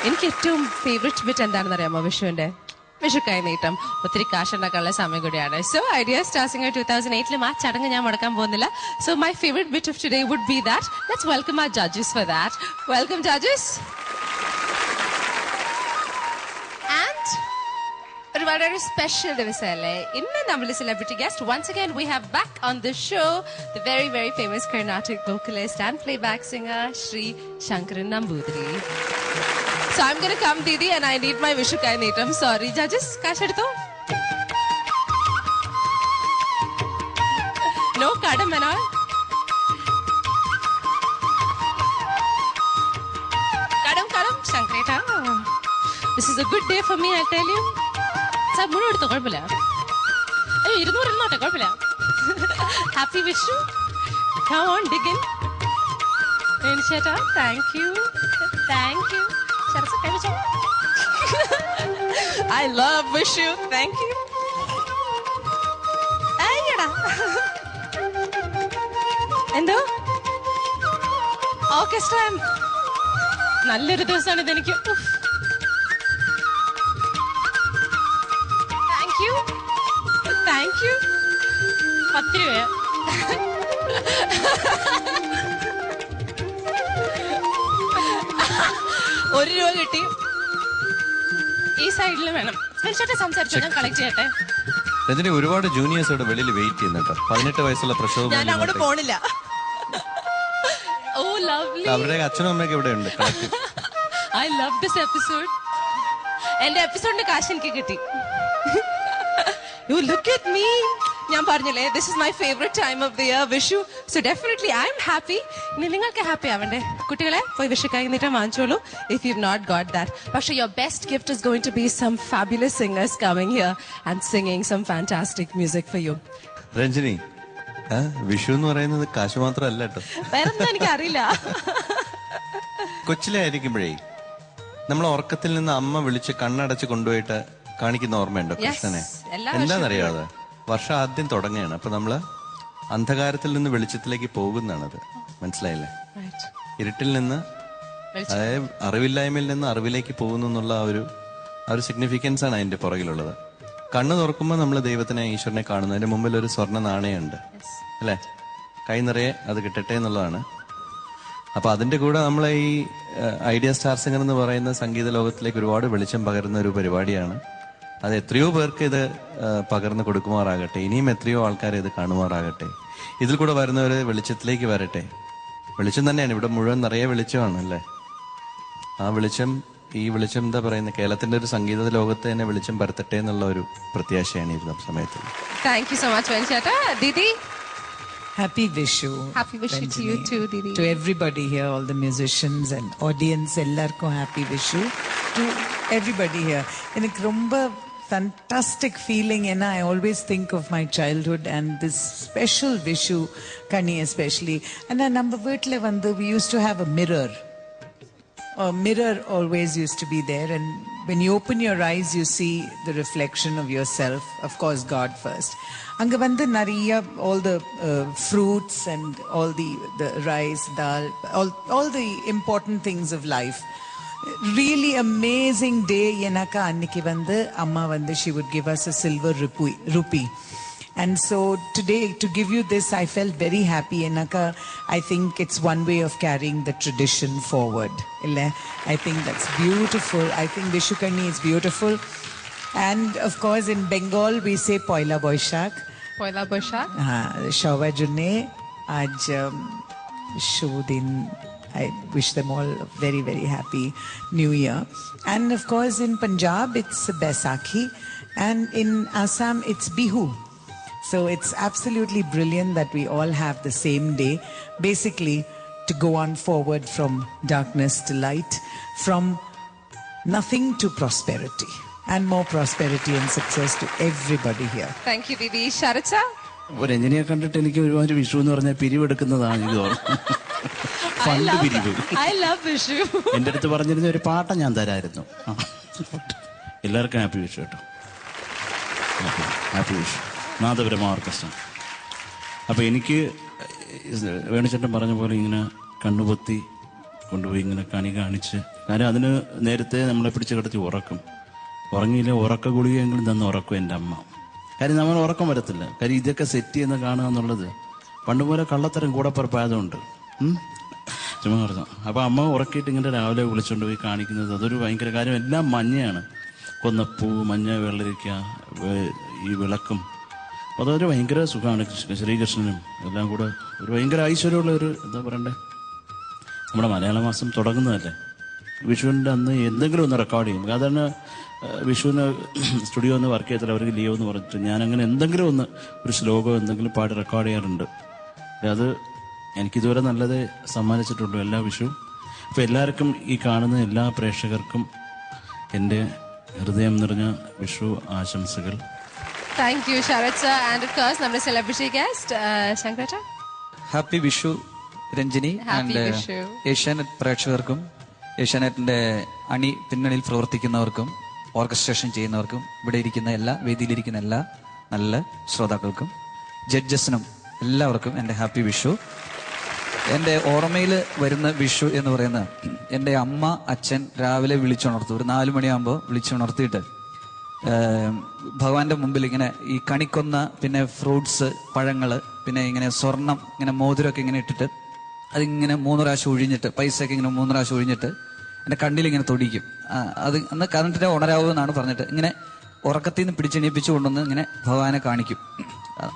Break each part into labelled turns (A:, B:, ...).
A: എനിക്ക് ഏറ്റവും favourite bit എന്താണെന്ന് അറിയാമോ വിഷുവിന്റെ? വിഷു കൈനീട്ടം. ഒത്തിരി കാശുണ്ടാക്കാനുള്ള സമയം കൂടിയാണ്. സോ ഐഡിയ സ്റ്റാർസിംഗ് 2008 ആ ചടങ്ങ് ഞാൻ മുടക്കാൻ പോകുന്നില്ല. So my favourite bit of today would be that. Let's welcome our judges for that. Welcome judges. And ഒരു വളരെ സ്പെഷ്യൽ ദിവസമല്ലേ ഇന്ന് നമ്മുടെ celebrity guest. Once again we have back on the show the very very famous Carnatic vocalist and playback singer Shri Shankaran Nambudiri. So I'm going to come Didi and I need my Vishu Kainittam. Sorry judges, cash edutho. No kadam and all. Kadam Shankareta. This is a good day for me, I'll tell you. Sir, munu edutho kodapilla. Ayyo 200 illotte kodapilla. Happy Vishu. Come on, dig in. Vencheta, thank you. Thank you. I love Vishu. Thank you. എന്തോ orchestra നല്ലൊരു ദിവസമാണ് ഇതെനിക്ക്. Thank you 10 രൂപ. ₹1 കിട്ടി. ഈ സൈഡിൽ വേണം. സംസാരിച്ചു ഞാൻ കളക്ട് ചെയ്യട്ടെ.
B: രജനി ഒരുപാട് ജൂനിയേഴ്സ് ഇവിടെ വെളിയിൽ വെയിറ്റ് ചെയ്യുന്നുണ്ട്. 18 വയസ്സുള്ള പ്രക്ഷോഭം.
A: ഞാൻ അങ്ങോട്ട് പോണില്ല. Oh lovely.
B: അവരുടെ അച്ഛനും അമ്മയൊക്കെ ഇവിടെ ഉണ്ട്.
A: I love this episode. എന്റെ എപ്പിസോഡിന്റെ കാശ് എനിക്ക് കിട്ടി. You look at me. ഞാൻ പറഞ്ഞില്ലേ this is my favorite time of the year, Vishu. So definitely I am happy. ഇനി നിങ്ങൾക്ക് ഹാപ്പി ആവണ്ടേ കുട്ടികളെ? പോയി വിഷു കൈനീട്ടം വാങ്ങിച്ചോളൂ if you've not got that. പക്ഷേ your best gift is going to be some fabulous singers coming here and singing some fantastic music for you.
B: Ranjini, Vishu എന്ന് പറയുന്നത് കാശ് മാത്രമല്ല കേട്ടോ.
A: വേറൊന്നും എനിക്ക് അറിയില്ല.
B: കൊച്ചിലെ ആയിരിക്കുമ്പോഴേ നമ്മൾ ഉറക്കത്തിൽ നിന്ന് അമ്മ വിളിച്ച് കണ്ണടച്ച് കൊണ്ടുപോയിട്ട് കാണിക്കുന്ന ഓർമ്മയുണ്ടോ കൃഷ്ണനെ? എന്താണെന്നറിയാതെ വർഷം ആദ്യം തുടങ്ങുകയാണ്. അപ്പൊ നമ്മള് അന്ധകാരത്തിൽ നിന്ന് വെളിച്ചത്തിലേക്ക് പോകുന്നതാണത്. മനസ്സിലായില്ലേ? ഇരുട്ടിൽ നിന്ന് അതായത് അറിവില്ലായ്മയിൽ നിന്ന് അറിവിലേക്ക് പോകുന്നു എന്നുള്ള ആ ഒരു സിഗ്നിഫിക്കൻസ് ആണ് അതിന്റെ പുറകിലുള്ളത്. കണ്ണ് തുറക്കുമ്പോൾ നമ്മൾ ദൈവത്തിനെ ഈശ്വരനെ കാണുന്നു. അതിന്റെ മുമ്പിൽ ഒരു സ്വർണ്ണ നാണയമുണ്ട് അല്ലെ? കൈ നിറയെ അത് കിട്ടട്ടെ എന്നുള്ളതാണ്. അപ്പൊ അതിന്റെ കൂടെ നമ്മളെ ഈ ഐഡിയ സ്റ്റാർ സിംഗർ എന്ന് പറയുന്ന സംഗീത ലോകത്തിലേക്ക് ഒരുപാട് വെളിച്ചം പകരുന്ന ഒരു പരിപാടിയാണ്. അത് എത്രയോ പേർക്ക് ഇത് പകർന്നു കൊടുക്കുമാറാകട്ടെ. ഇനിയും എത്രയോ ആൾക്കാരെ ഇത് കാണുമാറാകട്ടെ. ഇതിൽ കൂടെ വരുന്നവര് വെളിച്ചത്തിലേക്ക് വരട്ടെ. വെളിച്ചം തന്നെയാണ് ഇവിടെ മുഴുവൻ നിറയെ വെളിച്ചമാണ് അല്ലേ? ആ വെളിച്ചം ഈ വെളിച്ചം എന്താ പറയുന്നത്, കേരളത്തിന്റെ ഒരു സംഗീത ലോകത്ത് തന്നെ വെളിച്ചം പരത്തട്ടെ എന്നുള്ള ഒരു പ്രത്യാശയാണ് ഈ സമയത്ത്.
A: Thank you so much Didi.
C: Happy Vishu.
A: Happy Vishu to you too, Didi.
C: To everybody here, all the musicians and audience, ellarko happy Vishu. To everybody here. Enak romba fantastic feeling, and I always think of my childhood and this special Vishu Kani especially. And our number veetle vandu we used to have a mirror. A mirror always used to be there, and when you open your eyes you see the reflection of yourself, of course God first. Anga vandu nariya all the fruits and all the rice, dal, all the important things of life. Really amazing day. Yenaka anniki vandu amma vandu she would give us a silver rupee. And so today, to give you this, I felt very happy. Enaka, I think it's one way of carrying the tradition forward. I think that's beautiful. I think Vishu Kani is beautiful. And of course, in Bengal, we say Poila Boishak.
A: Poila Boishak.
C: Shava Junne, Aj Shudin. I wish them all a very, very happy New Year. And of course, in Punjab, it's Baisakhi. And in Assam, it's Bihu. So it's absolutely brilliant that we all have the same day, basically to go on forward from darkness to light, from nothing to prosperity, and more prosperity and success to everybody here.
A: Thank you, Didi. Sharacha?
D: ഒരു engineer കണ്ടിട്ട് എനിക്ക് ഒരുമാതിരി വിഷു എന്ന് പറഞ്ഞാൽ പിരിവെടുക്കുന്നതാണ് എനിക്ക് തോന്നുന്നത്. Fund പിരിവ്. എന്റെ അടുത്ത് പറഞ്ഞിരുന്ന ഒരു പാട്ട ഞാൻ തരായിരുന്നു. എല്ലാവർക്കും ഹാപ്പി വിഷു കേട്ടോ. ഹാപ്പി വിഷു. നാദപുരം ഓർക്കസ്ട്ര. അപ്പോൾ എനിക്ക് വേണുചേട്ടൻ പറഞ്ഞ പോലെ ഇങ്ങനെ കണ്ണുപൊത്തി കൊണ്ടുപോയി ഇങ്ങനെ കണി കാണിച്ച് കാരണം അതിന് നേരത്തെ നമ്മളെ പിടിച്ച് കിടത്തി ഉറക്കും. ഉറങ്ങിയില്ല, ഉറക്ക ഗുളികയെങ്കിലും തന്ന് ഉറക്കും എൻ്റെ അമ്മ. കാര്യം നമ്മൾ ഉറക്കം വരത്തില്ല. കാര്യം ഇതൊക്കെ സെറ്റ് ചെയ്യുന്ന കാണുക എന്നുള്ളത് പണ്ട് പോലെ കള്ളത്തരം കൂടപ്പുറപ്പായതുകൊണ്ട് ചുമ്മാ പറഞ്ഞു. അപ്പോൾ അമ്മ ഉറക്കിയിട്ട് ഇങ്ങനെ രാവിലെ വിളിച്ചുകൊണ്ട് പോയി കാണിക്കുന്നത് അതൊരു ഭയങ്കര കാര്യം. എല്ലാം മഞ്ഞയാണ്, കൊന്നപ്പൂ, മഞ്ഞ, വെള്ളരിക്ക, ഈ വിളക്കും. അതൊരു ഭയങ്കര സുഖമാണ്. ശ്രീകൃഷ്ണനും എല്ലാം കൂടെ ഒരു ഭയങ്കര ഐശ്വര്യമുള്ള ഒരു എന്താ പറയണ്ടേ, നമ്മുടെ മലയാള മാസം തുടങ്ങുന്നതല്ലേ. വിഷുവിൻ്റെ അന്ന് എന്തെങ്കിലും ഒന്ന് റെക്കോർഡ് ചെയ്യും. സാധാരണ വിഷുവിന് സ്റ്റുഡിയോ ഒന്ന് വർക്ക് ചെയ്തില്ല, അവർക്ക് ലീവ് എന്ന് പറഞ്ഞിട്ട് ഞാനങ്ങനെ എന്തെങ്കിലും ഒന്ന് ഒരു ശ്ലോകം എന്തെങ്കിലും പാട്ട് റെക്കോർഡ് ചെയ്യാറുണ്ട്. അത് എനിക്കിതുവരെ നല്ലത് സമ്മാനിച്ചിട്ടുള്ളൂ എല്ലാ വിഷു. അപ്പോൾ എല്ലാവർക്കും, ഈ കാണുന്ന എല്ലാ പ്രേക്ഷകർക്കും എൻ്റെ ഹൃദയം നിറഞ്ഞ വിഷു ആശംസകൾ.
A: Thank you Sarath sir. And of course നമ്മുടെ സെലിബ്രിറ്റി ഗസ്റ്റ് ശങ്കരേട്ട.
E: ഹാപ്പി വിഷു രഞ്ജിനി. ആൻഡ് ഏഷ്യാനെറ്റ് പ്രേക്ഷകർക്കും ഏഷ്യാനെറ്റിന്റെ പിന്നണിയിൽ പ്രവർത്തിക്കുന്നവർക്കും ഓർക്കസ്ട്രേഷൻ ചെയ്യുന്നവർക്കും ഇവിടെ ഇരിക്കുന്ന വേദിയിലിരിക്കുന്ന എല്ലാ നല്ല ശ്രോതാക്കൾക്കും ജഡ്ജസിനും എല്ലാവർക്കും എൻ്റെ ഹാപ്പി വിഷു. എൻ്റെ ഓർമ്മയിൽ വരുന്ന വിഷു എന്ന് പറയുന്നത് എൻ്റെ അമ്മ അച്ഛൻ രാവിലെ വിളിച്ചുണർത്തു. ഒരു 4 മണിയാകുമ്പോൾ വിളിച്ചുണർത്തിയിട്ട് ഭഗവാന്റെ മുമ്പിൽ ഇങ്ങനെ ഈ കണിക്കൊന്ന, പിന്നെ ഫ്രൂട്ട്സ്, പഴങ്ങള്, പിന്നെ ഇങ്ങനെ സ്വർണം, ഇങ്ങനെ മോതിരമൊക്കെ ഇങ്ങനെ ഇട്ടിട്ട് അതിങ്ങനെ 3 പ്രാവശ്യം ഒഴിഞ്ഞിട്ട്, പൈസയൊക്കെ ഇങ്ങനെ 3 പ്രാവശ്യം ഒഴിഞ്ഞിട്ട് എൻ്റെ കണ്ണിലിങ്ങനെ തൊടിക്കും. അത് അന്ന് കറണ്ടിട്ട് ഉണരാവൂ എന്നാണ് പറഞ്ഞിട്ട് ഇങ്ങനെ ഉറക്കത്തിൽ നിന്ന് പിടിച്ചെണീപ്പിച്ചു കൊണ്ടുവന്ന് ഇങ്ങനെ ഭഗവാനെ കാണിക്കും.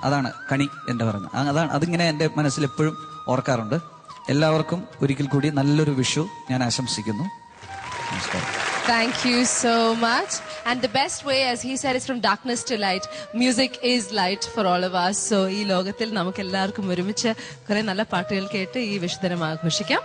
E: അതാണ് കണി എന്ന് പറയുന്നത്. അതിങ്ങനെ എൻ്റെ മനസ്സിൽ എപ്പോഴും ഓർക്കാറുണ്ട്. എല്ലാവർക്കും ഒരിക്കൽ കൂടി നല്ലൊരു വിഷു ഞാൻ ആശംസിക്കുന്നു. നമസ്കാരം.
A: Thank you so much. And the best way, as he said, is from darkness to light. Music is light for all of us. So ഈ ലോകത്തിൽ നമുക്ക് എല്ലാവർക്കും ഒരുമിച്ച് കുറെ നല്ല പാട്ടുകൾ കേട്ട് ഈ വിഷുദിനം ആഘോഷിക്കാം.